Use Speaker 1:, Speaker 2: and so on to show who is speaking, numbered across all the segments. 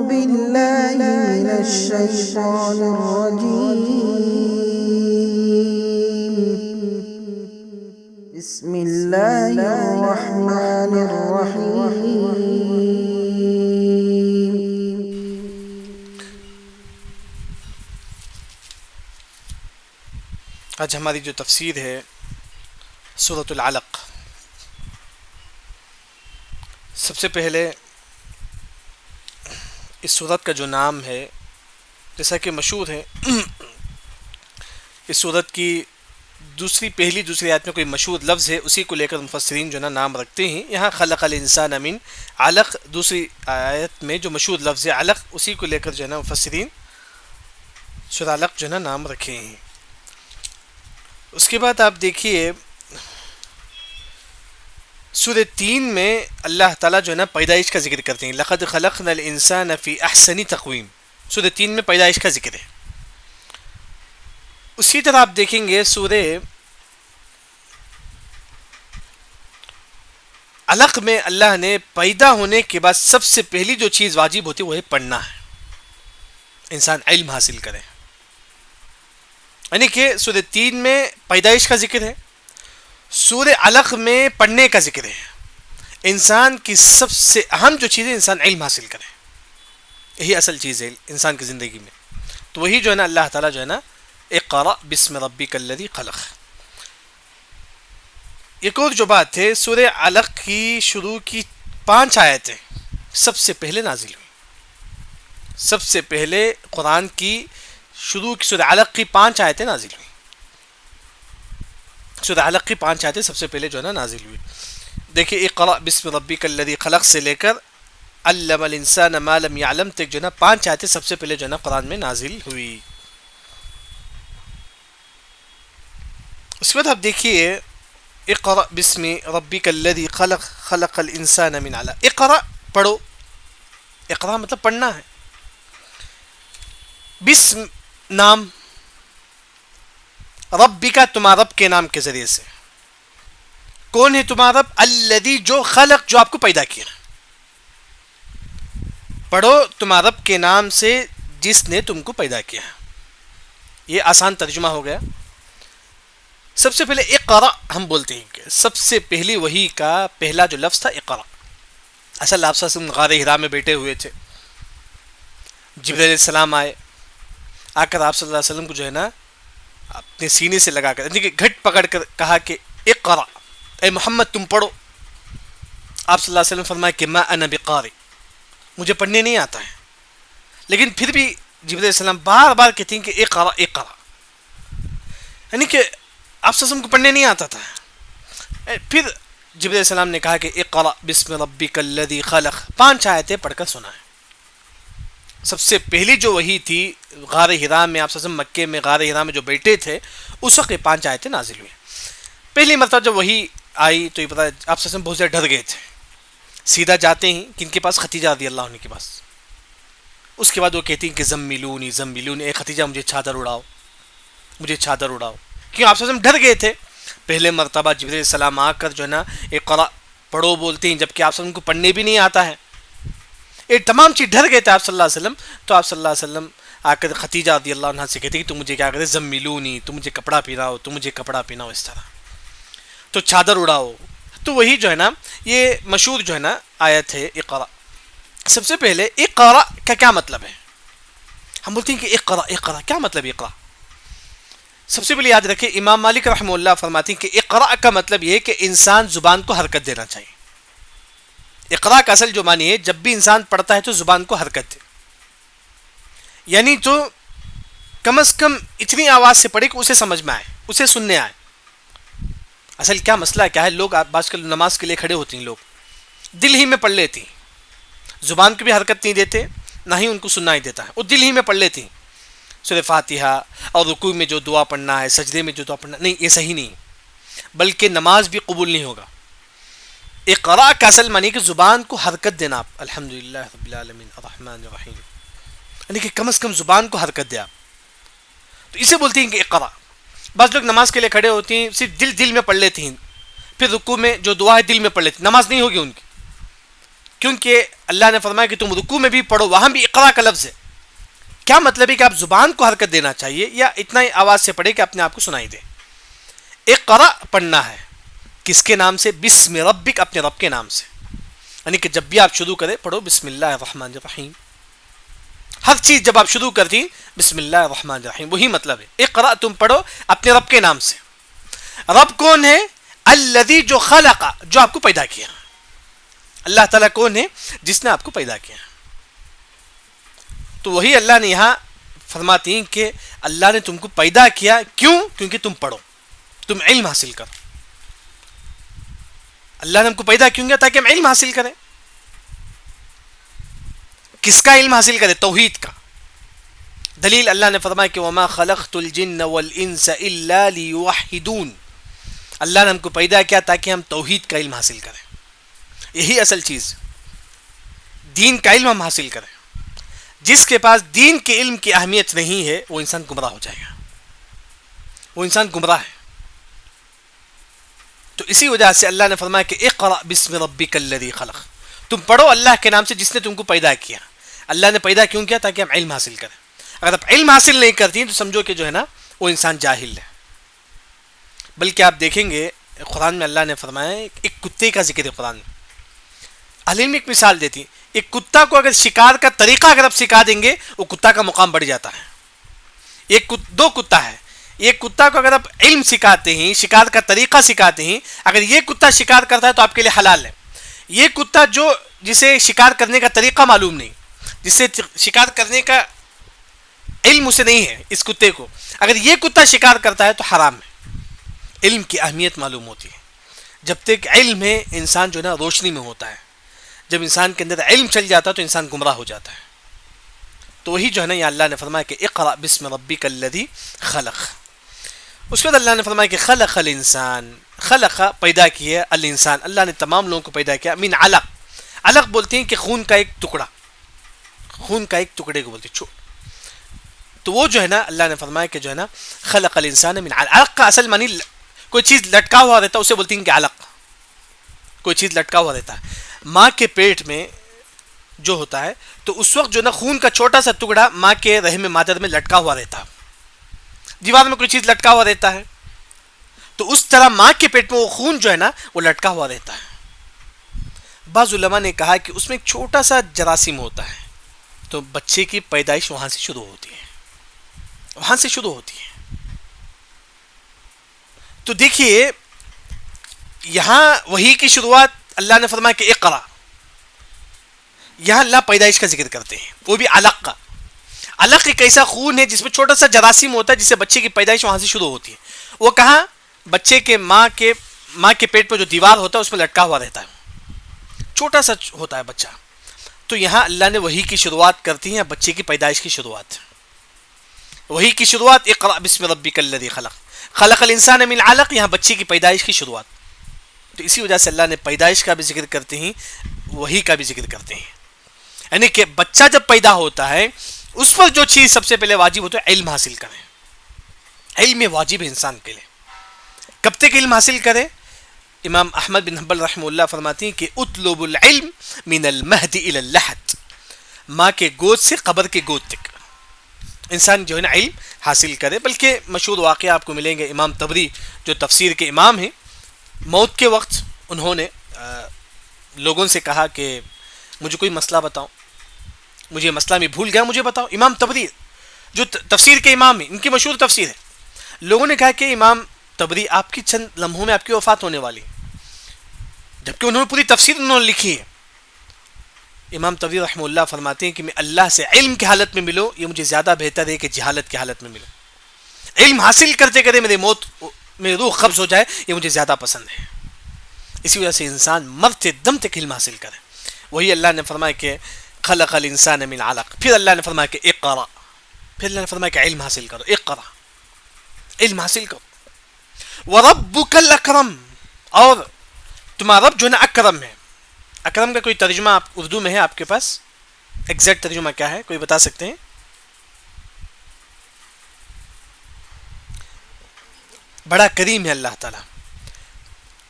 Speaker 1: بالله من الشيطان الرجيم بسم الله الرحمن الرحيم
Speaker 2: آج ہماری جو تفسیر ہے سورۃ العلق. سب سے پہلے اس سورت کا جو نام ہے جیسا کہ مشہور ہے اس سورت کی پہلی دوسری آیت میں کوئی مشہور لفظ ہے، اسی کو لے کر مفسرین جو نام رکھتے ہیں. یہاں خلق الانسان من علق، دوسری آیت میں جو مشہور لفظ ہے علق، اسی کو لے کر جو ہے نا مفسرین سورہ علق جو ہے نا نام رکھے ہیں. اس کے بعد آپ دیکھیے سورہ 3 میں اللہ تعالیٰ جو ہے نا پیدائش کا ذکر کرتے ہیں. لقد خلقنا الانسان فی احسن تقویم، سورہ 3 میں پیدائش کا ذکر ہے. اسی طرح آپ دیکھیں گے سورہ علق میں اللہ نے پیدا ہونے کے بعد سب سے پہلی جو چیز واجب ہوتی ہے وہ ہے پڑھنا ہے، انسان علم حاصل کرے. یعنی کہ سورہ 3 میں پیدائش کا ذکر ہے، سورہ علق میں پڑھنے کا ذکر ہے. انسان کی سب سے اہم جو چیز ہے انسان علم حاصل کرے، یہی اصل چیز ہے انسان کی زندگی میں. تو وہی جو ہے نا اللہ تعالیٰ جو ہے نا اقرأ بسم ربک الذی خلق. ایک اور جو بات ہے سورہ علق کی شروع کی 5 آیتیں سب سے پہلے نازل ہوئی. سب سے پہلے قرآن کی شروع کی سورہ علق کی 5 آیتیں نازل ہوئی. سورہ علق کی 5 آیتیں سب سے پہلے جو ہے نا نازل ہوئی. دیکھیے اقرأ بسم ربک الذی خلق سے لے کر علم الانسان ما لم یعلم تک جو ہے نا 5 آیتیں سب سے پہلے جو ہے نا قرآن میں نازل ہوئی. اس کے بعد آپ دیکھیے اقرأ بسم ربک الذی خلق خلق الانسان من علق. اقرأ پڑھو، اقرأ مطلب پڑھنا ہے. بسم نام، ربی کا تمہارا رب کے نام کے ذریعے سے. کون ہے تمہارا رب؟ الذی جو خلق، جو آپ کو پیدا کیا. پڑھو تمہارا رب کے نام سے جس نے تم کو پیدا کیا. یہ آسان ترجمہ ہو گیا. سب سے پہلے اقرأ ہم بولتے ہیں کہ سب سے پہلی وحی کا پہلا جو لفظ تھا اقرأ. اصل آپ صلی اللہ علیہ وسلم غار حرا میں بیٹھے ہوئے تھے، جبرائیل علیہ السلام آئے، آ کر آپ صلی اللہ علیہ وسلم کو جو ہے نا اپنے سینے سے لگا کر گھٹ پکڑ کر کہا کہ اقرأ، اے محمد تم پڑھو. آپ صلی اللہ علیہ وسلم فرمایا کہ ما انا بقاری، مجھے پڑھنے نہیں آتا ہے. لیکن پھر بھی جبرائیل علیہ السلام بار بار کہتے ہیں کہ اقرأ اقرأ، یعنی کہ آپ صلی اللہ علیہ وسلم کو پڑھنے نہیں آتا تھا. پھر جبرائیل علیہ السلام نے کہا کہ اقرأ بسم ربک الذی خلق، 5 آیتیں پڑھ کر سنا ہے. سب سے پہلی جو وحی تھی غار حرا میں، آپ صلی اللہ علیہ وسلم مکے میں غار حرا میں جو بیٹھے تھے اس وقت 5 آیتیں نازل ہوئی. پہلی مرتبہ جب وحی آئی تو یہ پتا آپ صلی اللہ علیہ وسلم بہت زیادہ ڈر گئے تھے. سیدھا جاتے ہیں کن کے پاس؟ ختیجہ رضی اللہ عنہ کے پاس. اس کے بعد وہ کہتی ہیں کہ زملونی زملونی، اے ختیجہ مجھے چادر اڑاؤ، مجھے چادر اڑاؤ. کیوں؟ آپ صلی اللہ علیہ وسلم ڈر گئے تھے. پہلے مرتبہ جبرائیل علیہ السلام آ کر جو ہے نا اقرأ پڑھو بولتے ہیں، جبکہ آپ صلی اللہ علیہ وسلم کو پڑھنے بھی نہیں آتا ہے. یہ تمام چیز ڈر گئے تھے آپ صلی اللہ علیہ وسلم. تو آپ صلی اللہ علیہ وسلم آ کر ختیجہ رضی اللہ عنہ سے کہتے کہ تم مجھے کیا کرے؟ زملونی، تم مجھے کپڑا پہناؤ، تم مجھے کپڑا پہناؤ، اس طرح تو چادر اڑاؤ. تو وہی جو ہے نا یہ مشہور جو ہے نا آیت ہے اقرأ. سب سے پہلے اقرأ کا کیا مطلب ہے؟ ہم بولتے ہیں کہ اقرأ اقرأ، کیا مطلب اقرأ؟ سب سے پہلے یاد رکھیں امام مالک رحمہ اللہ فرماتے ہیں کہ اقرأ کا مطلب یہ ہے کہ انسان زبان کو حرکت دینا چاہیے. اقرأ کا اصل جو معنی ہے جب بھی انسان پڑھتا ہے تو زبان کو حرکت دے، یعنی تو کم از کم اتنی آواز سے پڑھے کہ اسے سمجھ میں آئے، اسے سننے آئے. اصل کیا مسئلہ کیا ہے؟ لوگ آج کل نماز کے لیے کھڑے ہوتے ہیں، لوگ دل ہی میں پڑھ لیتے ہیں، زبان کو بھی حرکت نہیں دیتے، نہ ہی ان کو سننا ہی دیتا ہے، وہ دل ہی میں پڑھ لیتے ہیں سورہ فاتحہ، اور رکوع میں جو دعا پڑھنا ہے، سجدے میں جو دعا پڑھنا نہیں، یہ صحیح نہیں، بلکہ نماز بھی قبول نہیں ہوگا. اقرأ کا اصل معنی کہ زبان کو حرکت دینا. آپ الحمدللہ رب العالمین الرحمن الرحیم، یعنی کہ کم از کم زبان کو حرکت دے آپ. تو اسے بولتے ہیں کہ اقرأ. بعض لوگ نماز کے لیے کھڑے ہوتے ہیں صرف دل میں پڑھ لیتے ہیں، پھر رکوع میں جو دعا ہے دل میں پڑھ لیتے ہیں، نماز نہیں ہوگی ان کی. کیونکہ اللہ نے فرمایا کہ تم رکوع میں بھی پڑھو، وہاں بھی اقرا کا لفظ ہے. کیا مطلب ہے کہ آپ زبان کو حرکت دینا چاہیے یا اتنا ہی آواز سے پڑھے کہ اپنے آپ کو سنائی دے. اقرا پڑھنا ہے کس کے نام سے؟ بسم ربک، اپنے رب کے نام سے. یعنی کہ جب بھی آپ شروع کریں پڑھو بسم اللہ الرحمن الرحیم. ہر چیز جب آپ شروع کرتی بسم اللہ الرحمن الرحیم، وہی مطلب ہے اقرا، تم پڑھو اپنے رب کے نام سے. رب کون ہے؟ الذی، جو خلق، جو آپ کو پیدا کیا. اللہ تعالیٰ کون ہے؟ جس نے آپ کو پیدا کیا. تو وہی اللہ نے یہاں فرماتی ہیں کہ اللہ نے تم کو پیدا کیا. کیوں؟ کیونکہ تم پڑھو، تم علم حاصل کرو. اللہ نے ہم کو پیدا کیوں کیا؟ تاکہ ہم علم حاصل کریں. کس کا علم حاصل کرے؟ توحید کا. دلیل اللہ نے فرمایا کہ وما خلقت الجن والانس الا لیوحدون. اللہ نے ہم کو پیدا کیا تاکہ ہم توحید کا علم حاصل کریں. یہی اصل چیز، دین کا علم ہم حاصل کریں. جس کے پاس دین کے علم کی اہمیت نہیں ہے وہ انسان گمراہ ہو جائے گا، وہ انسان گمراہ ہے. تو اسی وجہ سے اللہ نے فرمایا کہ اقرأ بسم ربک الذی خلق، تم پڑھو اللہ کے نام سے جس نے تم کو پیدا کیا. اللہ نے پیدا کیوں کیا؟ تاکہ ہم علم حاصل کریں. اگر آپ علم حاصل نہیں کرتی تو سمجھو کہ جو ہے نا وہ انسان جاہل ہے. بلکہ آپ دیکھیں گے قرآن میں اللہ نے فرمایا ایک کتے کا ذکر ہے. قرآن میں اہل علم ایک مثال دیتی، ایک کتا کو اگر شکار کا طریقہ اگر آپ سکھا دیں گے وہ کتا کا مقام بڑھ جاتا ہے. دو کتا ہے، ایک کتا کو اگر آپ علم سکھاتے ہیں، شکار کا طریقہ سکھاتے ہیں، اگر یہ کتا شکار کرتا ہے تو آپ کے لیے حلال ہے. یہ کتا جسے شکار کرنے کا طریقہ معلوم نہیں، جسے شکار کرنے کا علم اسے نہیں ہے، اس کتے کو اگر یہ کتا شکار کرتا ہے تو حرام ہے. علم کی اہمیت معلوم ہوتی ہے. جب تک علم ہے انسان جو ہے نا روشنی میں ہوتا ہے. جب انسان کے اندر علم چل جاتا ہے تو انسان گمراہ ہو جاتا ہے. تو وہی جو ہے نا یہ اللہ نے فرمایا کہ اقرأ بسم ربک الذی خلق. اس کے بعد اللہ نے فرمایا کہ خلق الانسان، خلق پیدا کیا الانسان، اللہ نے تمام لوگوں کو پیدا کیا من علق. علق بولتے ہیں کہ خون کا ایک ٹکڑا، خون کا ایک ٹکڑے کو بولتے ہیں. تو وہ جو ہے نا اللہ نے فرمایا کہ جو ہے نا خلق الانسان من علق. علق کا اصل معنی کوئی چیز لٹکا ہوا رہتا ہے اسے بولتے ہیں کہ علق. کوئی چیز لٹکا ہوا رہتا ہے. ماں کے پیٹ میں جو ہوتا ہے تو اس وقت جو نا خون کا چھوٹا سا ٹکڑا ماں کے رحم مادر میں لٹکا ہوا رہتا ہے. دیوار میں کوئی چیز لٹکا ہوا رہتا ہے تو اس طرح ماں کے پیٹ میں وہ خون جو ہے نا وہ لٹکا ہوا رہتا ہے. بعض علماء نے کہا کہ اس میں ایک چھوٹا سا جراثیم ہوتا ہے تو بچے کی پیدائش وہاں سے شروع ہوتی ہے، وہاں سے شروع ہوتی ہے. تو دیکھیے یہاں وحی کی شروعات اللہ نے فرمایا کہ اقرا. یہاں اللہ پیدائش کا ذکر کرتے ہیں، وہ بھی علق کا. علق ایک ایسا خون ہے جس میں چھوٹا سا جراثیم ہوتا ہے جس سے بچے کی پیدائش وہاں سے شروع ہوتی ہے. وہ کہاں؟ بچے کے ماں کے پیٹ پر جو دیوار ہوتا ہے اس میں لٹکا ہوا رہتا ہے، چھوٹا سا ہوتا ہے بچہ. تو یہاں اللہ نے وحی کی شروعات کرتی ہیں، بچے کی پیدائش کی شروعات، وحی کی شروعات اقرأ بسم ربک الذی خلق. خلق الانسان من علق، یہاں بچے کی پیدائش کی شروعات. تو اسی وجہ سے اللہ نے پیدائش کا بھی ذکر کرتے ہیں، وحی کا بھی ذکر کرتے ہیں. یعنی کہ بچہ جب پیدا ہوتا ہے اس پر جو چیز سب سے پہلے واجب ہوتا ہے علم حاصل کریں. علم واجب ہے انسان کے لیے. کب تک علم حاصل کرے؟ امام احمد بن حنبل رحمہ اللہ فرماتی ہیں کہ اطلب العلم من المہد الی اللحد، ماں کے گود سے قبر کے گود تک انسان جو ہے نا علم حاصل کرے. بلکہ مشہور واقعہ آپ کو ملیں گے، امام طبری جو تفسیر کے امام ہیں، موت کے وقت انہوں نے لوگوں سے کہا کہ مجھے کوئی مسئلہ بتاؤ، مجھے مسئلہ میں بھول گیا، مجھے بتاؤ. امام طبری جو تفسیر کے امام ہیں، ان کی مشہور تفسیر ہے. لوگوں نے کہا کہ امام طبری آپ کی چند لمحوں میں آپ کی وفات ہونے والی، جبکہ انہوں نے پوری تفسیر انہوں نے لکھی ہے. امام طبری رحمہ اللہ فرماتے ہیں کہ میں اللہ سے علم کی حالت میں ملو یہ مجھے زیادہ بہتر ہے کہ جہالت کی حالت میں ملو. علم حاصل کرتے کرتے میری روح قبض ہو جائے یہ مجھے زیادہ پسند ہے. اسی وجہ سے انسان مرتے دم تک علم حاصل کرے. وہی اللہ نے فرمایا کہ خلق الانسان من علق. پھر اللہ نے فرمایا کہ اقرا، پھر اللہ نے فرمایا کہ علم حاصل کرو. اقرا، علم حاصل کرو. وربک الاکرم، اور تمہارا رب جو ہے نا اکرم ہے. اکرم کا کوئی ترجمہ آپ اردو میں ہے آپ کے پاس؟ ایگزیکٹ ترجمہ کیا ہے کوئی بتا سکتے ہیں؟ بڑا کریم ہے اللہ تعالیٰ.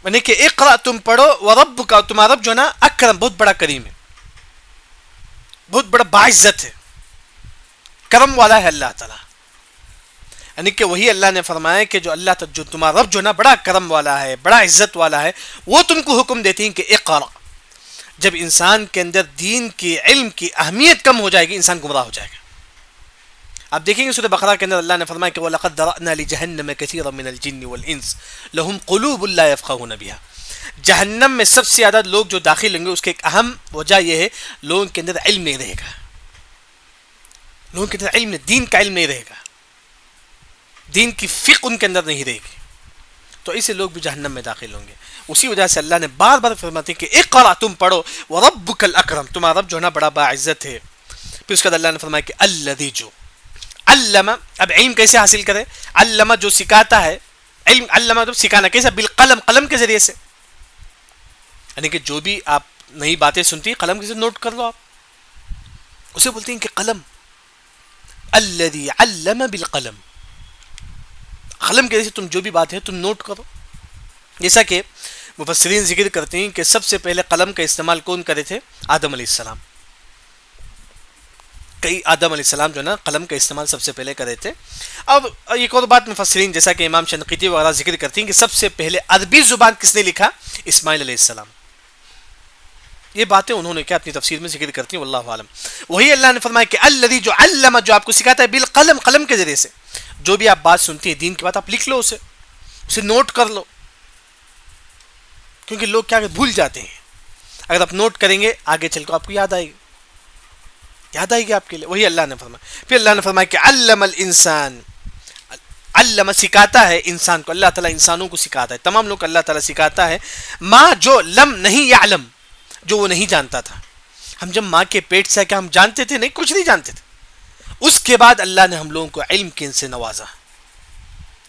Speaker 2: یعنی کہ اقرا تم پڑھو، وربک تمہارا رب جو ہے نا اکرم بہت بڑا کریم ہے. بہت بڑا باعزت ہے، کرم والا ہے اللہ تعالیٰ. یعنی کہ وہی اللہ نے فرمایا کہ جو اللہ جو تمہارا رب جو نا بڑا کرم والا ہے، بڑا عزت والا ہے، وہ تم کو حکم دیتے ہیں کہ اقرا. جب انسان کے اندر دین کی علم کی اہمیت کم ہو جائے گی، انسان گمراہ ہو جائے گا. آپ دیکھیں گے سورہ بقرہ کے اندر اللہ نے فرمایا کہ وَلَقَدْ ذَرَأْنَا لِجَهَنَّمَ كَثِيرًا مِنَ الْجِنِّ وَالْإِنسِ لَهُمْ قُلُوبٌ لَا يَفْقَهُونَ بِهَا. جہنم میں سب سے زیادہ لوگ جو داخل ہوں گے اس کی ایک اہم وجہ یہ ہے لوگوں کے اندر علم نہیں رہے گا. لوگوں کے اندر علم دین کا علم نہیں رہے گا، دین کی فقہ ان کے اندر نہیں رہے گی، تو ایسے لوگ بھی جہنم میں داخل ہوں گے. اسی وجہ سے اللہ نے بار بار فرماتے ہیں کہ اقرا، تم پڑھو، وربک الاکرم، تمہارا رب جو ہے نا بڑا باعزت ہے. پھر اس کے بعد اللہ نے فرمایا کہ الذی، جو علم. اب علم کیسے حاصل کرے؟ علم جو سکھاتا ہے، علم علم مطلب سکھانا. کیسے؟ بالقلم، قلم کے ذریعے سے. یعنی کہ جو بھی آپ نئی باتیں سنتی قلم کے ذریعے نوٹ کر لو. آپ اسے بولتے ہیں کہ قلم. الذی علم بالقلم، قلم کے ذریعے تم جو بھی بات ہے تم نوٹ کرو. جیسا کہ مفسرین ذکر کرتے ہیں کہ سب سے پہلے قلم کا استعمال کون کرے تھے؟ آدم علیہ السلام. آدم علیہ السلام جو نا قلم کا استعمال سب سے پہلے کرے تھے. اب ایک اور بات مفسرین جیسا کہ امام شنقیطی وغیرہ ذکر کرتے ہیں کہ سب سے پہلے عربی زبان کس نے لکھا؟ اسماعیل علیہ السلام. یہ باتیں انہوں نے کیا اپنی تفسیر میں ذکر کرتی ہیں، واللہ عالم. وہی اللہ نے فرمایا کہ الذی، جو علم، جو آپ کو سکھاتا ہے، بالقلم، قلم کے ذریعے سے. جو بھی آپ بات سنتی ہے دین کی بات، آپ لکھ لو، اسے نوٹ کر لو. کیونکہ لوگ کیا بھول جاتے ہیں. اگر آپ نوٹ کریں گے آگے چل کر آپ کو یاد آئے گی آپ کے لیے. وہی اللہ نے فرمایا. پھر اللہ نے فرمایا کہ علم الانسان، علم سکھاتا ہے انسان کو. اللہ تعالیٰ انسانوں کو سکھاتا ہے، تمام لوگ اللہ تعالیٰ سکھاتا ہے. ماں جو لم نہیں یعلم، جو وہ نہیں جانتا تھا. ہم جب ماں کے پیٹ سے کیا ہم جانتے تھے؟ نہیں، کچھ نہیں جانتے تھے. اس کے بعد اللہ نے ہم لوگوں کو علم کے ان سے نوازا.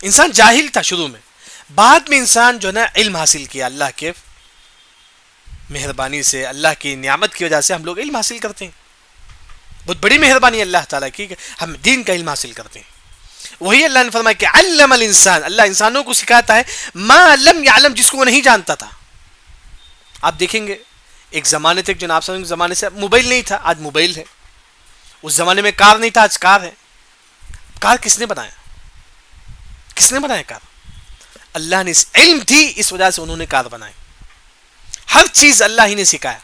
Speaker 2: انسان جاہل تھا شروع میں، بعد میں انسان جو ہے نا علم حاصل کیا. اللہ کے مہربانی سے، اللہ کی نعمت کی وجہ سے ہم لوگ علم حاصل کرتے ہیں. بہت بڑی مہربانی اللہ تعالیٰ کی کہ ہم دین کا علم حاصل کرتے ہیں. وہی اللہ نے فرمایا کہ علم الانسان، اللہ انسانوں کو سکھاتا ہے ما لم یعلم، جس کو وہ نہیں جانتا تھا. آپ دیکھیں گے ایک زمانے تک جو نا آپ سمجھیں زمانے سے موبائل نہیں تھا، آج موبائل ہے. اس زمانے میں کار نہیں تھا، آج کار ہے. کار کس نے بنایا؟ کس نے بنایا کار؟ اللہ نے. علم تھی اس وجہ سے انہوں نے کار بنائی. ہر چیز اللہ ہی نے سکھایا،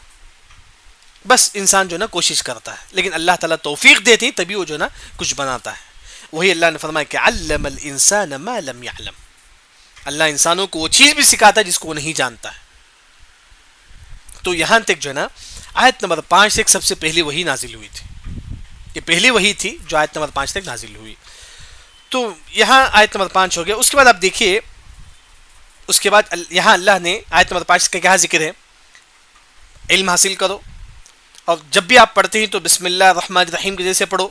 Speaker 2: بس انسان جو نا کوشش کرتا ہے، لیکن اللہ تعالیٰ توفیق دیتی تبھی وہ جو نا کچھ بناتا ہے. وہی اللہ نے فرمایا کہ علم الانسان ما لم یعلم، اللہ انسانوں کو وہ چیز بھی سکھاتا ہے جس کو وہ نہیں جانتا ہے. تو یہاں تک جو ہے نا آیت نمبر 5 تک سب سے پہلی وہی نازل ہوئی تھی. یہ پہلی وہی تھی جو آیت نمبر 5 تک نازل ہوئی. تو یہاں آیت نمبر 5 ہو گیا. اس کے بعد آپ دیکھیے، اس کے بعد یہاں اللہ نے آیت نمبر 5 کا کیا ذکر ہے؟ علم حاصل کرو، اور جب بھی آپ پڑھتے ہیں تو بسم اللہ الرحمن الرحیم کے جیسے پڑھو.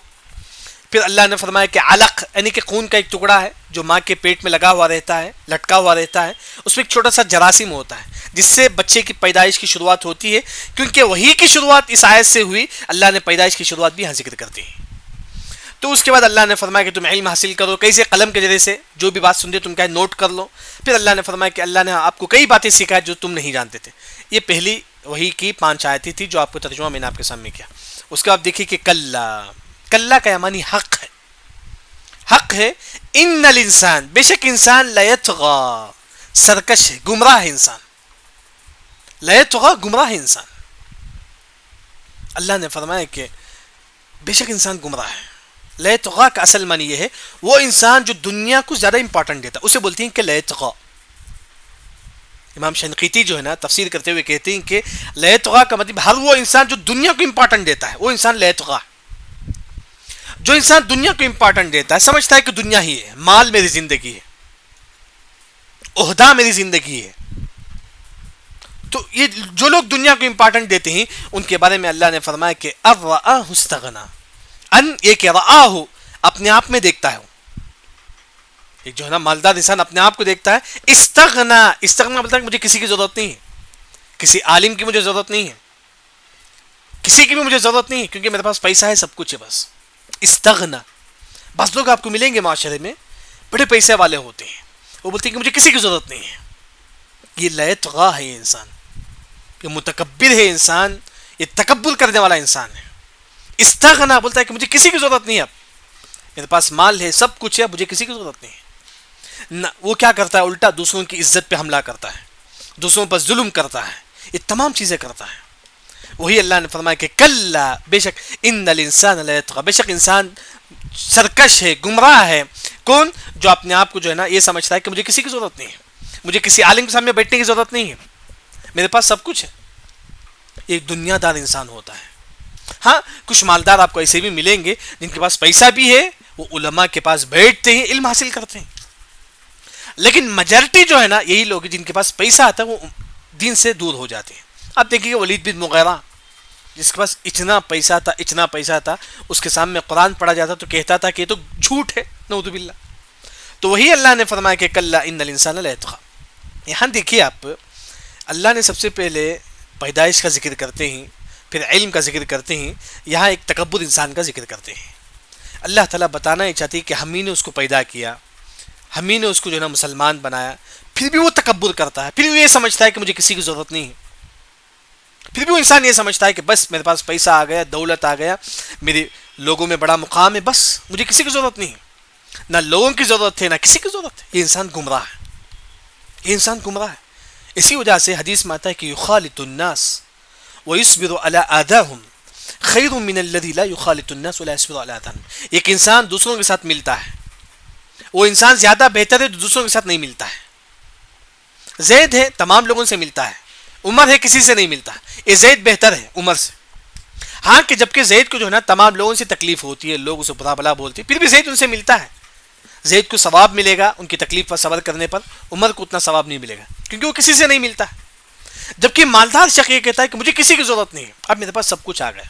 Speaker 2: پھر اللہ نے فرمایا کہ علق، یعنی کہ خون کا ایک ٹکڑا ہے جو ماں کے پیٹ میں لگا ہوا رہتا ہے، لٹکا ہوا رہتا ہے. اس میں ایک چھوٹا سا جراثیم ہوتا ہے جس سے بچے کی پیدائش کی شروعات ہوتی ہے. کیونکہ وہی کی شروعات اس آیت سے ہوئی، اللہ نے پیدائش کی شروعات بھی یہاں ذکر کرتی ہے. تو اس کے بعد اللہ نے فرمایا کہ تم علم حاصل کرو. کیسے؟ قلم کے ذریعے سے. جو بھی بات سنتے تم کیا نوٹ کر لو. پھر اللہ نے فرمایا کہ اللہ نے آپ کو کئی باتیں سکھائی جو تم نہیں جانتے تھے. یہ پہلی وہی کی 5 آیتیں تھی جو آپ کو ترجمہ میں نے آپ کے سامنے کیا. اس کے بعد دیکھیے کہ کلا کا معنی حق ہے. حق ہے. ان الانسان، بے شک انسان، لیطغی، سرکش ہے، گمراہ ہے انسان. لیطغی، گمراہ ہے انسان. اللہ نے فرمایا کہ بے شک انسان گمراہ ہے. لیطغی کا اصل معنی یہ ہے وہ انسان جو دنیا کو زیادہ امپورٹنٹ دیتا ہے، اسے بولتے ہیں کہ لیطغی. امام شنقیطی جو ہے نا تفسیر کرتے ہوئے کہتے ہیں کہ لیطغی کا مطلب ہر وہ انسان جو دنیا کو امپورٹنٹ دیتا ہے وہ انسان لیطغی. جو انسان دنیا کو امپورٹنٹ دیتا ہے، سمجھتا ہے کہ دنیا ہی ہے، مال میری زندگی ہے، عہدہ میری زندگی ہے. تو یہ جو لوگ دنیا کو امپورٹنٹ دیتے ہیں ان کے بارے میں اللہ نے فرمایا کہ ارآہ استغنا. یہ کہ رآہ اپنے آپ میں دیکھتا ہے. ایک جو ہے نا مالدار انسان اپنے آپ کو دیکھتا ہے. استغنا بولتا ہے کہ مجھے کسی کی ضرورت نہیں ہے، کسی عالم کی مجھے ضرورت نہیں ہے، کسی کی بھی مجھے ضرورت نہیں ہے، کیونکہ میرے پاس پیسہ ہے، سب کچھ ہے. بس استغنا. بس لوگ آپ کو ملیں گے معاشرے میں بڑے پیسے والے ہوتے ہیں، وہ بولتے ہیں کہ مجھے کسی کی ضرورت نہیں ہے. یہ لیطغی ہے انسان، یہ متکبر ہے انسان، یہ تکبر کرنے والا انسان ہے. استغنا بولتا ہے کہ مجھے کسی کی ضرورت نہیں ہے، اب میرے پاس مال ہے، سب کچھ ہے، مجھے کسی کی ضرورت نہیں ہے نہ۔ وہ کیا کرتا ہے؟ الٹا دوسروں کی عزت پہ حملہ کرتا ہے، دوسروں پر ظلم کرتا ہے، یہ تمام چیزیں کرتا ہے۔ وہی اللہ نے فرمایا کہ کلا، بے شک، ان الانسان لیطغی، بے شک انسان سرکش ہے، گمراہ ہے۔ کون؟ جو اپنے آپ کو جو ہے نا یہ سمجھتا ہے کہ مجھے کسی کی ضرورت نہیں ہے، مجھے کسی عالم کے سامنے بیٹھنے کی ضرورت نہیں ہے، میرے پاس سب کچھ ہے۔ ایک دنیا دار انسان ہوتا ہے۔ ہاں، کچھ مالدار آپ کو ایسے بھی ملیں گے جن کے پاس پیسہ بھی ہے، وہ علماء کے پاس بیٹھتے ہیں، علم حاصل کرتے ہیں، لیکن میجارٹی جو ہے نا یہی لوگ جن کے پاس پیسہ آتا ہے وہ دین سے دور ہو جاتے ہیں۔ آپ دیکھیے کہ ولید بن مغیرہ، جس کے پاس اتنا پیسہ تھا، اتنا پیسہ تھا، اس کے سامنے قرآن پڑھا جاتا تو کہتا تھا کہ یہ تو جھوٹ ہے، نعوذ باللہ۔ تو وہی اللہ نے فرمایا کہ کلا ان الانسان لیطغی۔ یہاں دیکھیے آپ، اللہ نے سب سے پہلے پیدائش کا ذکر کرتے ہیں، پھر علم کا ذکر کرتے ہیں، یہاں ایک تکبر انسان کا ذکر کرتے ہیں۔ اللہ تعالیٰ بتانا ہی چاہتی ہے کہ ہم ہی نے اس کو پیدا کیا، ہم ہی نے اس کو جو ہے نا مسلمان بنایا، پھر بھی وہ تکبر کرتا ہے، پھر بھی یہ سمجھتا ہے کہ مجھے کسی کی ضرورت نہیں ہے، پھر بھی وہ انسان یہ سمجھتا ہے کہ بس میرے پاس پیسہ آ گیا، دولت آ گیا، میرے لوگوں میں بڑا مقام ہے، بس مجھے کسی کی ضرورت نہیں ہے، نہ لوگوں کی ضرورت ہے نہ کسی کی ضرورت ہے۔ یہ انسان گمراہ ہے، یہ انسان گمراہ ہے۔ اسی وجہ سے حدیث میں آتا ہے کہ یخالط الناس ویصبر علی آذاہم خیر من الذی لا یخالط الناس ولا یصبر علی آذاہم۔ ایک انسان دوسروں کے ساتھ ملتا ہے، وہ انسان زیادہ بہتر ہے جو دوسروں کے ساتھ نہیں ملتا ہے۔ زید ہے، تمام لوگوں سے ملتا ہے، عمر ہے، کسی سے نہیں ملتا، یہ زید بہتر ہے عمر سے۔ ہاں کہ جبکہ زید کو جو ہے نا تمام لوگوں سے تکلیف ہوتی ہے، لوگ اسے برا بلا بولتے ہیں، پھر بھی زید ان سے ملتا ہے، زید کو ثواب ملے گا ان کی تکلیف پر صبر کرنے پر، عمر کو اتنا ثواب نہیں ملے گا کیونکہ وہ کسی سے نہیں ملتا ہے۔ جبکہ مالدار شخص یہ کہتا ہے کہ مجھے کسی کی ضرورت نہیں ہے، اب میرے پاس سب کچھ آ گیا۔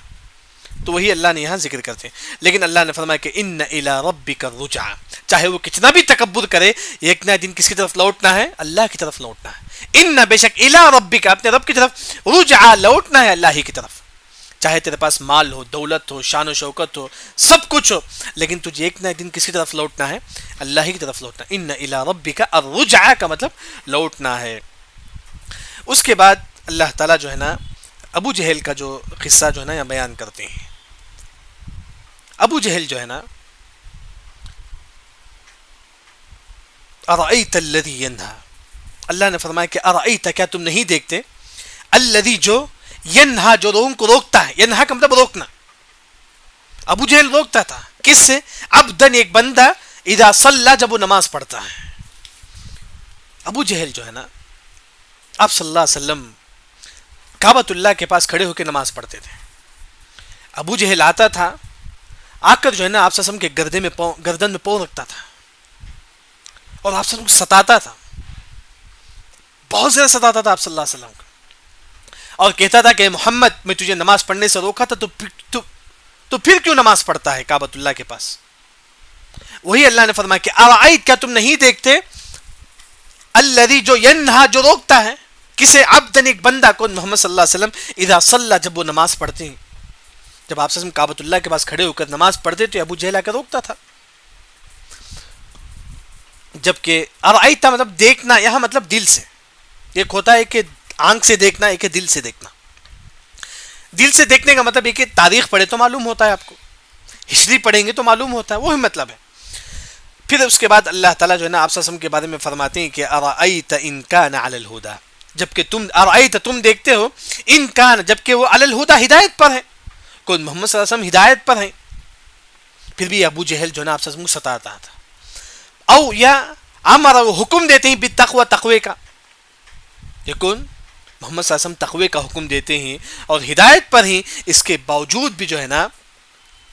Speaker 2: تو وہی اللہ نے یہاں ذکر کرتے ہیں، لیکن اللہ نے فرمایا کہ ان الی ربک الرجع، چاہے وہ کتنا بھی تکبر کرے، ایک نہ دن کس کی طرف لوٹنا ہے؟ اللہ کی طرف لوٹنا ہے۔ ان بے شک الی ربک، اپنے رب کی طرف، رجع، لوٹنا ہے اللہ ہی کی طرف۔ چاہے تیرے پاس مال ہو، دولت ہو، شان و شوکت ہو، سب کچھ ہو، لیکن تجھے ایک نہ دن کس کی طرف لوٹنا ہے؟ اللہ ہی کی طرف لوٹنا۔ ان الی ربک الرجع کا مطلب لوٹنا ہے۔ اس کے بعد اللہ تعالیٰ جو ہے نا ابو جہل کا جو قصہ جو ہے نا یہاں بیان کرتے ہیں۔ ابو جہل جو ہے نا، ارأیت الذی ینہا، اللہ نے فرمایا کہ ارأیت، کیا تم نہیں دیکھتے، الذی جو، ینہا جو لوگوں کو روکتا ہے، ینہا کا مطلب روکنا۔ ابو جہل روکتا تھا کس سے؟ عبدن، ایک بندہ، اذا صلی، جب وہ نماز پڑھتا ہے۔ ابو جہل جو ہے نا، آپ صلی اللہ علیہ وسلم کعبۃ اللہ کے پاس کھڑے ہو کے نماز پڑھتے تھے۔ ابو جہل آتا تھا، آ کر جو ہے نا آپ صلی اللہ علیہ وسلم کے گردن میں پاؤں رکھتا تھا اور آپ صلی اللہ علیہ وسلم کو ستاتا تھا، بہت زیادہ ستاتا تھا آپ صلی اللہ علیہ وسلم کو، اور کہتا تھا کہ محمد میں تجھے نماز پڑھنے سے روکا تھا تو پھر کیوں نماز پڑھتا ہے کعبۃ اللہ کے پاس؟ وہی اللہ نے فرمایا کہ ارأیت، کیا تم نہیں دیکھتے، الذی جو، ینہا جو روکتا ہے، کسے؟ عبدن، ایک بندہ، کون؟ محمد صلی اللہ علیہ وسلم، اذا صلی، جب وہ نماز پڑھتے ہیں۔ جب آپ صلی اللہ علیہ وسلم کعبۃ اللہ کے پاس کھڑے ہو کر نماز پڑھتے تو ابو جہل آ کر روکتا تھا۔ جبکہ ارأیت مطلب دیکھنا، یہاں مطلب دل سے، ایک ہوتا ہے کہ آنکھ سے دیکھنا، ایک ہے دل سے دیکھنا۔ دل سے دیکھنے کا مطلب ایک تاریخ پڑھے تو معلوم ہوتا ہے، آپ کو ہسٹری پڑھیں گے تو معلوم ہوتا ہے، وہی مطلب ہے۔ پھر اس کے بعد اللہ تعالیٰ جو ہے نا آپ صلی اللہ علیہ وسلم کے بارے میں فرماتے ہیں کہ ارأیت ان کان علی الہدی، جبکہ تم، ارأیت تم دیکھتے ہو، ان کان جبکہ وہ، علی الہدی ہدایت پر ہے، کون؟ محمد صلی اللہ علیہ وسلم ہدایت پر ہیں، پھر بھی ابو جہل جو ہے نا آپ صلی اللہ علیہ وسلم کو ستاتا تھا۔ او یا امر، وہ حکم دیتے ہیں بالتقوی، تقوی کا، یہ کون؟ محمد صلی اللہ علیہ وسلم تقوی کا حکم دیتے ہیں اور ہدایت پر ہیں، اس کے باوجود بھی جو ہے نا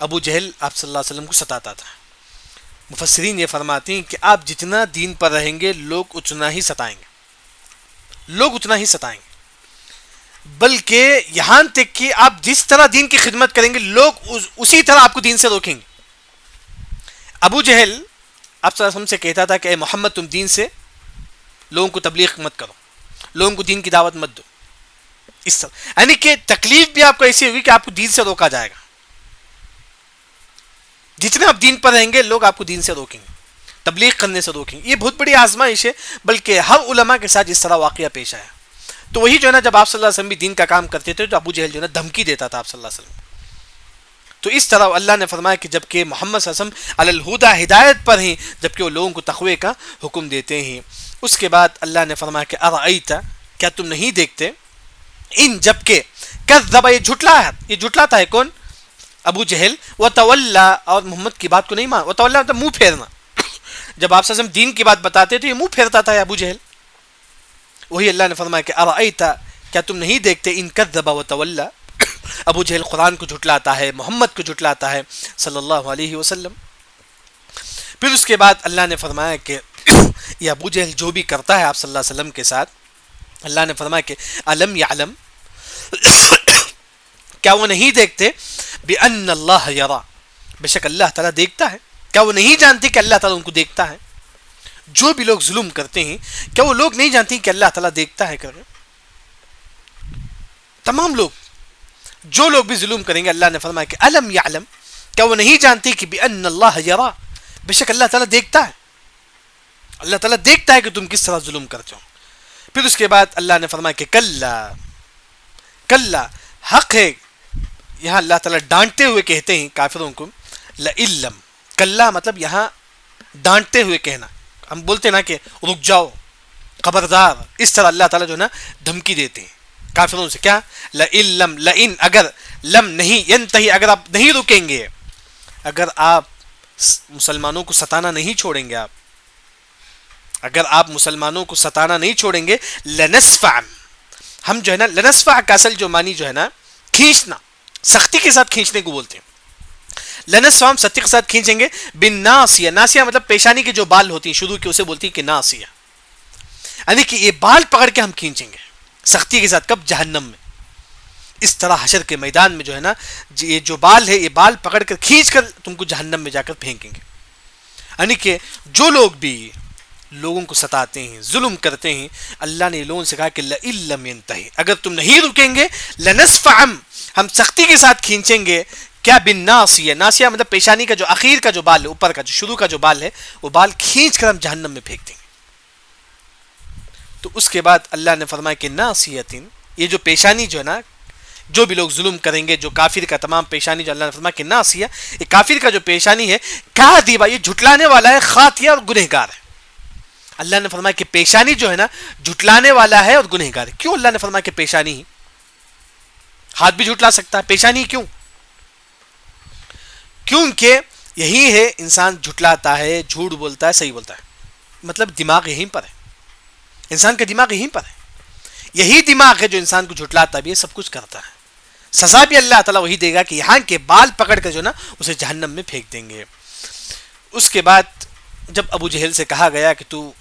Speaker 2: ابو جہل آپ صلی اللہ علیہ وسلم کو ستاتا تھا۔ مفسرین یہ فرماتے ہیں کہ آپ جتنا دین پر رہیں گے لوگ اتنا ہی ستائیں گے، لوگ اتنا ہی ستائیں گے، بلکہ یہاں تک کہ آپ جس طرح دین کی خدمت کریں گے لوگ اسی طرح آپ کو دین سے روکیں گے۔ ابو جہل آپ صلی اللہ علیہ وسلم سے کہتا تھا کہ اے محمد تم دین سے لوگوں کو تبلیغ مت کرو، لوگوں کو دین کی دعوت مت دو، اس طرح، یعنی کہ تکلیف بھی آپ کو ایسی ہوگی کہ آپ کو دین سے روکا جائے گا۔ جتنے آپ دین پر رہیں گے لوگ آپ کو دین سے روکیں گے، تبلیغ کرنے سے روکیں گے۔ یہ بہت بڑی آزمائش ہے، بلکہ ہر علماء کے ساتھ اس طرح واقعہ پیش آیا۔ تو وہی جو ہے نا جب آپ صلی اللہ علیہ وسلم بھی دین کا کام کرتے تھے تو ابو جہل جو ہے نا دھمکی دیتا تھا آپ صلی اللہ علیہ وسلم، تو اس طرح اللہ نے فرمایا کہ جبکہ محمد صلی اللہ علیہ وسلم علی الہدی ہدایت پر ہیں، جبکہ وہ لوگوں کو تقوی کا حکم دیتے ہیں۔ اس کے بعد اللہ نے فرمایا کہ ارأیت، کیا تم نہیں دیکھتے، ان جبکہ کذب، یہ جھٹلاتا ہے کون؟ ابو جہل، وتولا، اور محمد کی بات کو نہیں مان، وتولا مطلب منہ پھیرنا، جب آپ صلی اللہ علیہ وسلم دین کی بات بتاتے تو یہ منہ پھیرتا تھا ابو جہل۔ وہی اللہ نے فرمایا کہ ارأیت، کیا تم نہیں دیکھتے، ان کذب وتولا، ابو جہل قرآن کو جھٹلاتا ہے، محمد کو جھٹلاتا ہے صلی اللہ علیہ وسلم۔ پھر اس کے بعد اللہ نے فرمایا کہ یہ ابو جہل جو بھی کرتا ہے آپ صلی اللہ علیہ وسلم کے ساتھ، اللہ نے فرمایا کہ علم یعلم، کیا وہ نہیں دیکھتے، بأن اللہ یرا، بے شک اللہ تعالیٰ دیکھتا ہے، کیا وہ نہیں جانتے کہ اللہ تعالیٰ ان کو دیکھتا ہے؟ جو بھی لوگ ظلم کرتے ہیں کیا وہ لوگ نہیں جانتے کہ اللہ تعالیٰ دیکھتا ہے؟ تمام لوگ، جو لوگ بھی ظلم کریں گے، اللہ نے فرمایا کہ علم یعلم، کیا وہ نہیں جانتے کہ بأن اللہ یرا، بے شک اللہ تعالیٰ دیکھتا ہے، اللہ تعالیٰ دیکھتا ہے کہ تم کس طرح ظلم کرتے ہو۔ پھر اس کے بعد اللہ نے فرمایا کہ کلا حق ہے، یہاں اللہ تعالیٰ ڈانٹتے ہوئے کہتے ہیں کافروں کو، لئلم، کلا مطلب یہاں ڈانٹتے ہوئے کہنا، ہم بولتے نا کہ رک جاؤ، خبردار، اس طرح اللہ تعالیٰ جو ہے نا دھمکی دیتے ہیں کافروں سے، کیا؟ لئلم، لئن اگر، لم نہیں، ینتہی اگر آپ نہیں رکیں گے، اگر آپ مسلمانوں کو ستانا نہیں چھوڑیں گے، اگر آپ مسلمانوں کو ستانا نہیں چھوڑیں گے، لنسفع، ہم جو ہے نا، لنسفع کا اصل جو معنی جو ہے نا کھینچنا، سختی کے ساتھ کھینچنے کو بولتے ہیں، لنسفع ہم سختی کے ساتھ کھینچیں گے، بالناصیہ، ناصیہ مطلب پیشانی کے جو بال ہوتی ہیں شروع کے، اسے بولتی ہیں کہ ناصیہ، یعنی کہ یہ بال پکڑ کے ہم کھینچیں گے سختی کے ساتھ، کب؟ جہنم میں۔ اس طرح حشر کے میدان میں جو ہے نا یہ جو بال ہے، یہ بال پکڑ کر کھینچ کر تم کو جہنم میں جا کر پھینکیں گے۔ یعنی کہ جو لوگ بھی لوگوں کو ستاتے ہیں، ظلم کرتے ہیں، اللہ نے لوگوں سے کہا کہ لئن لم ينتہی، اگر تم نہیں رکیں گے، لنسفع، ہم سختی کے ساتھ کھینچیں گے، کیا؟ بالناصیہ، ناصیہ مطلب پیشانی کا جو اخیر کا جو بال ہے، اوپر کا جو شروع کا جو بال ہے، وہ بال کھینچ کر ہم جہنم میں پھینک دیں گے۔ تو اس کے بعد اللہ نے فرمایا کہ ناصیتن، یہ جو پیشانی جو ہے نا، جو بھی لوگ ظلم کریں گے، جو کافر کا تمام پیشانی، جو اللہ نے فرمایا کہ ناصیہ، یہ کافر کا جو پیشانی ہے، کاذبہ، یہ جھٹلانے والا ہے، خاطیہ اور گنہگار ہے۔ اللہ نے فرمایا کہ پیشانی جو ہے نا جھٹلانے والا ہے اور گنہگار ہے۔ کیوں اللہ نے فرمایا کہ پیشانی ہی؟ ہاتھ بھی جھٹلا سکتا ہے، پیشانی کیوں؟ کیونکہ یہی ہے، انسان جھٹلاتا ہے، جھوٹ بولتا ہے، صحیح بولتا ہے، مطلب دماغ یہیں پر ہے، انسان کا دماغ یہیں پر ہے، یہی دماغ ہے جو انسان کو جھٹلاتا بھی ہے، سب کچھ کرتا ہے، سزا بھی اللہ تعالیٰ وہی دے گا کہ یہاں کے بال پکڑ کر جو نا اسے جہنم میں پھینک دیں گے۔ اس کے بعد جب ابو جہل سے کہا گیا کہ تو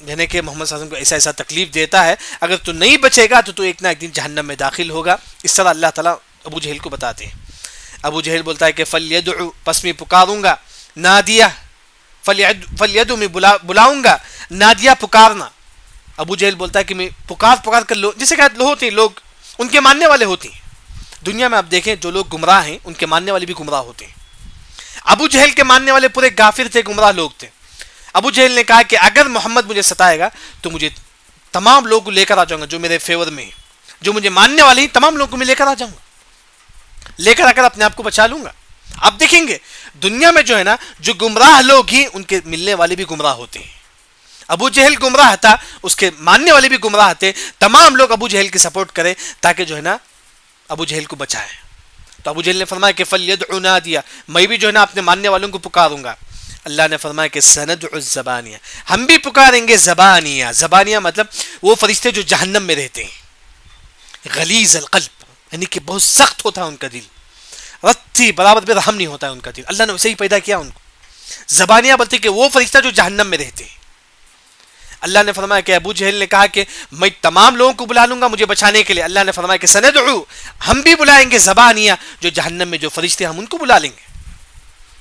Speaker 2: یعنی کہ محمد صلی اللہ علیہ وسلم کو ایسا ایسا تکلیف دیتا ہے، اگر تو نہیں بچے گا تو ایک نہ ایک دن جہنم میں داخل ہوگا، اس طرح اللہ تعالیٰ ابو جہل کو بتاتے ہیں۔ ابو جہل بولتا ہے کہ فلیدعو، پس میں پکاروں گا، نادیہ، فلیدعو میں بلاؤں گا، نادیہ پکارنا۔ ابو جہل بولتا ہے کہ میں پکار کر جسے کہ لوگ ہوتے ہیں، لوگ ان کے ماننے والے ہوتے ہیں، دنیا میں آپ دیکھیں جو لوگ گمراہ ہیں ان کے ماننے والے بھی گمراہ ہوتے ہیں۔ ابو جہل کے ماننے والے پورے غافر تھے، گمراہ لوگ تھے۔ ابو جہل نے کہا کہ اگر محمد مجھے ستائے گا تو مجھے تمام لوگوں کو لے کر آ جاؤں گا، جو میرے فیور میں ہیں، جو مجھے ماننے والے ہیں، تمام لوگوں کو میں لے کر آ جاؤں گا، لے کر آ کر اپنے آپ کو بچا لوں گا۔ آپ دیکھیں گے دنیا میں جو ہے نا جو گمراہ لوگ ہیں ان کے ملنے والے بھی گمراہ ہوتے ہیں۔ ابو جہل گمراہ تھا، اس کے ماننے والے بھی گمراہ تھے، تمام لوگ ابو جہل کی سپورٹ کریں تاکہ جو ہے نا ابو جہل کو بچائے۔ تو ابو جہل نے فرمایا کہ فلیدعو نادیہ، میں بھی جو ہے نا اپنے ماننے والوں کو پکاروں گا۔ اللہ نے فرمایا کہ سندعو الزبانیہ، ہم بھی پکاریں گے زبانیہ۔ زبانیہ مطلب وہ فرشتے جو جہنم میں رہتے ہیں، غلیظ القلب، یعنی کہ بہت سخت ہوتا ہے ان کا دل، رتی برابر بھی رحم نہیں ہوتا ہے ان کا دل، اللہ نے ویسے ہی پیدا کیا ان کو۔ زبانیہ بولتے کہ وہ فرشتہ جو جہنم میں رہتے ہیں۔ اللہ نے فرمایا کہ ابو جہل نے کہا کہ میں تمام لوگوں کو بلا لوں گا مجھے بچانے کے لیے۔ اللہ نے فرمایا کہ سندعو، ہم بھی بلائیں گے زبانیہ، جو جہنم میں جو فرشتے ہم ان کو بلا لیں گے،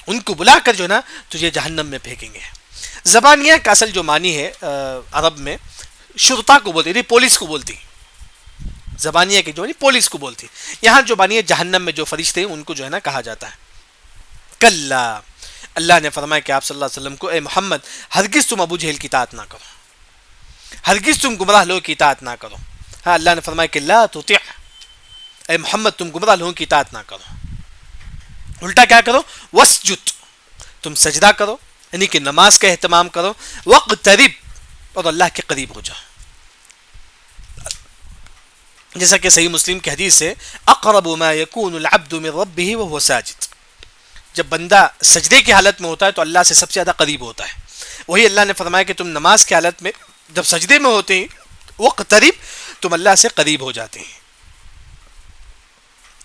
Speaker 2: ان کو بلا کر جو نا تجھے جہنم میں پھینکیں گے۔ زبانیہ کا اصل جو معنی ہے عرب میں شرطا کو بولتی ہے، پولیس کو بولتی ہے۔ زبانیہ کی جو ہے پولیس کو بولتی ہے، یہاں جو معنی ہے جہنم میں جو فرشتے ہیں ان کو جو ہے نا کہا جاتا ہے۔ کلا، اللہ نے فرمایا کہ آپ صلی اللہ علیہ وسلم کو، اے محمد ہرگز تم ابو جہل کی اطاعت نہ کرو، ہرگز تم گمراہ لوگوں کی اطاعت نہ کرو۔ ہاں اللہ نے فرمایا کہ لا تطع، اے محمد تم گمراہ لوگوں کی اطاعت نہ کرو۔ الٹا کیا کرو؟ وسجد، تم سجدہ کرو، یعنی کہ نماز کا اہتمام کرو، وقترب، اور اللہ کے قریب ہو جاؤ. جیسا کہ صحیح مسلم کی حدیث ہے، اقرب ما یکون العبد من ربہ وهو ساجد، جب بندہ سجدے کی حالت میں ہوتا ہے تو اللہ سے سب سے زیادہ قریب ہوتا ہے. وہی اللہ نے فرمایا کہ تم نماز کی حالت میں جب سجدے میں ہوتے ہیں وقترب، تم اللہ سے قریب ہو جاتے ہیں.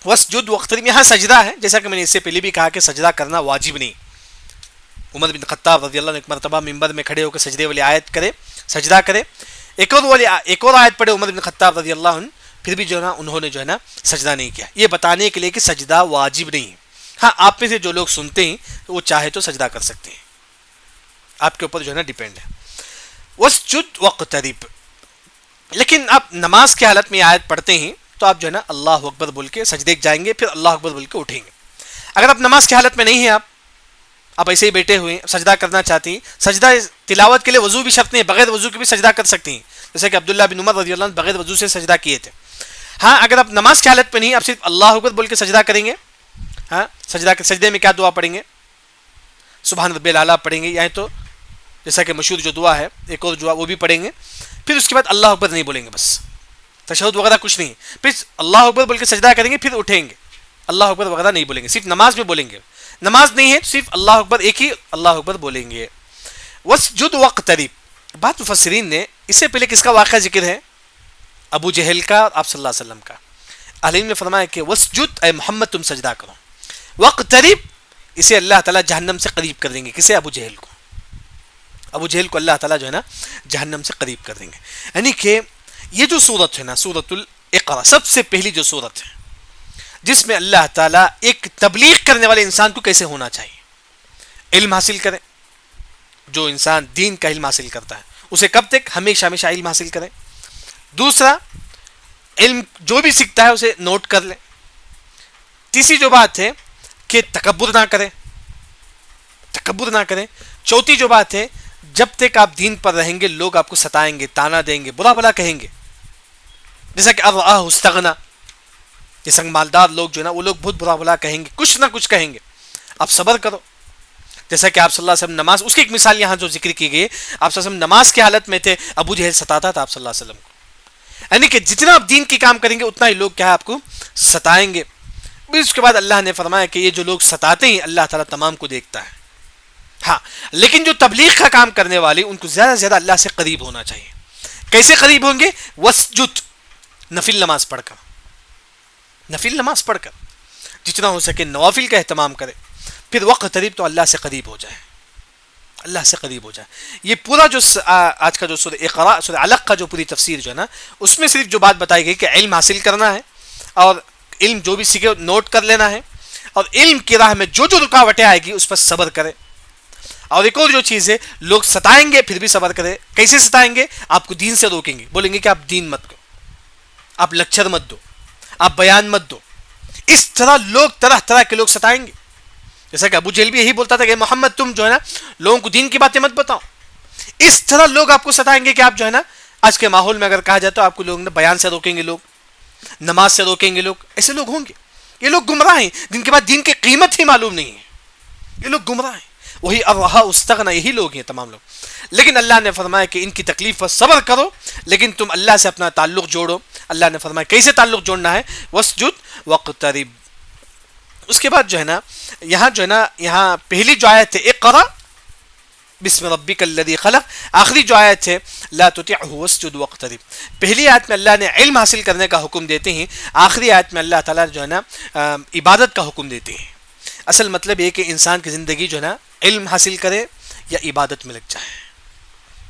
Speaker 2: وسجد وقترب، یہاں سجدہ ہے، جیسا کہ میں نے اس سے پہلے بھی کہا کہ سجدہ کرنا واجب نہیں. عمر بن خطاب رضی اللہ عنہ ایک مرتبہ منبر میں کھڑے ہو کے سجدے والی آیت کرے، سجدہ کرے، ایک اور آیت پڑھے عمر بن خطاب رضی اللہ عنہ، پھر بھی جو ہے نا انہوں نے جو ہے نا سجدہ نہیں کیا. یہ بتانے کے لیے کہ سجدہ واجب نہیں. ہاں آپ میں سے جو لوگ سنتے ہیں وہ چاہے تو سجدہ کر سکتے ہیں، آپ کے اوپر جو ہے نا ڈیپینڈ ہے. وسجد وقترب، لیکن آپ نماز کی حالت میں آیت پڑھتے ہیں تو آپ جو ہے نا اللہ اکبر بول کے سجدے جائیں گے، پھر اللہ اکبر بول کے اٹھیں گے. اگر آپ نماز کی حالت میں نہیں ہیں، آپ ایسے ہی بیٹھے ہوئے ہیں، سجدہ کرنا چاہتے ہیں، سجدہ تلاوت کے لیے وضو بھی شرط نہیں ہے، بغیر وضو کے بھی سجدہ کر سکتے ہیں، جیسے کہ عبداللہ بن عمر رضی اللہ عنہ بغیر وضو سے سجدہ کیے تھے. ہاں اگر آپ نماز کی حالت میں نہیں، آپ صرف اللہ اکبر بول کے سجدہ کریں گے. ہاں سجدے میں کیا دعا پڑھیں گے؟ سبحان ربی الاعلیٰ پڑھیں گے، یا تو جیسا کہ مشہور جو دعا ہے ایک اور دعا وہ بھی پڑھیں گے. پھر اس کے بعد اللہ اکبر نہیں بولیں گے، بس تشہد وغیرہ کچھ نہیں. پھر اللہ اکبر بول کے سجدہ کریں گے، پھر اٹھیں گے، اللہ اکبر وغیرہ نہیں بولیں گے، صرف نماز میں بولیں گے. نماز نہیں ہے تو صرف اللہ اکبر، ایک ہی اللہ اکبر بولیں گے. وسجد وقترب، بعض مفسرین نے اس سے پہلے کس کا واقعہ ذکر ہے؟ ابو جہل کا اور آپ صلی اللہ علیہ وسلم کا. اہل علم نے فرمایا کہ وسجد اے محمد تم سجدہ کرو، وقترب اسے اللہ تعالیٰ جہنم سے قریب کر دیں گے. کسے؟ ابو جہل کو. ابو جہل کو اللہ تعالیٰ جو ہے نا جہنم سے قریب کر دیں گے. یعنی کہ یہ جو صورت ہے نا، سورۃ الاقرا، سب سے پہلی جو صورت ہے جس میں اللہ تعالیٰ ایک تبلیغ کرنے والے انسان کو کیسے ہونا چاہیے، علم حاصل کرے. جو انسان دین کا علم حاصل کرتا ہے اسے کب تک؟ ہمیشہ ہمیشہ علم حاصل کرے. دوسرا، علم جو بھی سیکھتا ہے اسے نوٹ کر لے. تیسری جو بات ہے کہ تکبر نہ کرے، تکبر نہ کرے. چوتھی جو بات ہے، جب تک آپ دین پر رہیں گے لوگ آپ کو ستائیں گے، تانا دیں گے، برا بھلا کہیں گے. جیسا کہ استغنا، جیسا کہ مالدار لوگ جو ہے نا وہ لوگ بہت برا بھلا کہیں گے، کچھ نہ کچھ کہیں گے. آپ صبر کرو. جیسا کہ آپ صلی اللہ علیہ وسلم نماز، اس کی ایک مثال یہاں جو ذکر کی گئی، آپ صلی اللہ علیہ وسلم نماز کی حالت میں تھے، ابو جہل ستاتا تھا آپ صلی اللہ علیہ وسلم کو. یعنی کہ جتنا آپ دین کی کام کریں گے اتنا ہی لوگ کیا ہے آپ کو ستائیں گے. اس کے بعد اللہ نے فرمایا کہ یہ جو لوگ ستاتے ہیں اللہ تعالیٰ تمام کو دیکھتا ہے. ہاں لیکن جو تبلیغ کا کام کرنے والے ان کو زیادہ سے زیادہ اللہ سے قریب ہونا چاہیے. کیسے قریب ہوں گے؟ وسجد، نفل نماز پڑھ کر، نفل نماز پڑھ کر جتنا ہو سکے نوافل کا اہتمام کرے. پھر وقترب تو اللہ سے قریب ہو جائے، اللہ سے قریب ہو جائے. یہ پورا جو آج کا جو سورہ اقرا، سورہ علق کا جو پوری تفسیر جو ہے نا، اس میں صرف جو بات بتائی گئی کہ علم حاصل کرنا ہے اور علم جو بھی سیکھے نوٹ کر لینا ہے، اور علم کی راہ میں جو جو رکاوٹیں آئے گی اس پر صبر کرے. اور ایک اور جو چیز ہے، لوگ ستائیں گے پھر بھی صبر کرے. کیسے ستائیں گے؟ آپ کو دین سے روکیں گے، بولیں گے کہ آپ دین مت دو، آپ لیکچر مت دو، آپ بیان مت دو. اس طرح لوگ طرح طرح کے لوگ ستائیں گے. جیسا کہ ابو جہل بھی یہی بولتا تھا کہ محمد تم جو ہے نا لوگوں کو دین کی باتیں مت بتاؤ. اس طرح لوگ آپ کو ستائیں گے کہ آپ جو ہے نا آج کے ماحول میں اگر کہا جائے تو آپ کو لوگ بیان سے روکیں گے، لوگ نماز سے روکیں گے. لوگ ایسے لوگ ہوں گے. یہ لوگ گمراہ ہیں جن کے بعد دین کی قیمت ہی معلوم نہیں ہے. یہ لوگ گمراہ ہیں. وہی استغنا، یہی لوگ ہیں تمام لوگ. لیکن اللہ نے فرمایا کہ ان کی تکلیف پر صبر کرو، لیکن تم اللہ سے اپنا تعلق جوڑو. اللہ نے فرمایا کیسے تعلق جوڑنا ہے؟ وسجد وقترب. اس کے بعد جو ہے نا یہاں جو ہے نا یہاں پہلی جو آیت ہے اقرا بسم ربک الذی خلق، آخری جو آیت ہے لا تطعه واسجد واقترب. پہلی آیت میں اللہ نے علم حاصل کرنے کا حکم دیتے ہیں، آخری آیت میں اللہ تعالیٰ جو ہے نا عبادت کا حکم دیتے ہیں. اصل مطلب یہ کہ انسان کی زندگی جو ہے نا علم حاصل کرے یا عبادت میں لگ جائے.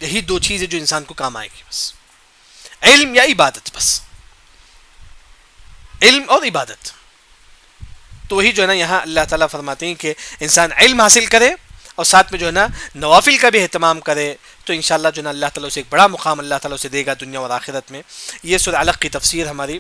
Speaker 2: یہی دو چیزیں جو انسان کو کام آئے گی، بس علم یا عبادت، بس علم اور عبادت. تو وہی جو ہے نا یہاں اللہ تعالیٰ فرماتے ہیں کہ انسان علم حاصل کرے اور ساتھ میں جو ہے نا نوافل کا بھی اہتمام کرے، تو انشاءاللہ جو ہے نا اللہ تعالیٰ اسے ایک بڑا مقام اللہ تعالیٰ اسے دے گا دنیا اور آخرت میں. یہ سورہ علق کی تفسیر ہماری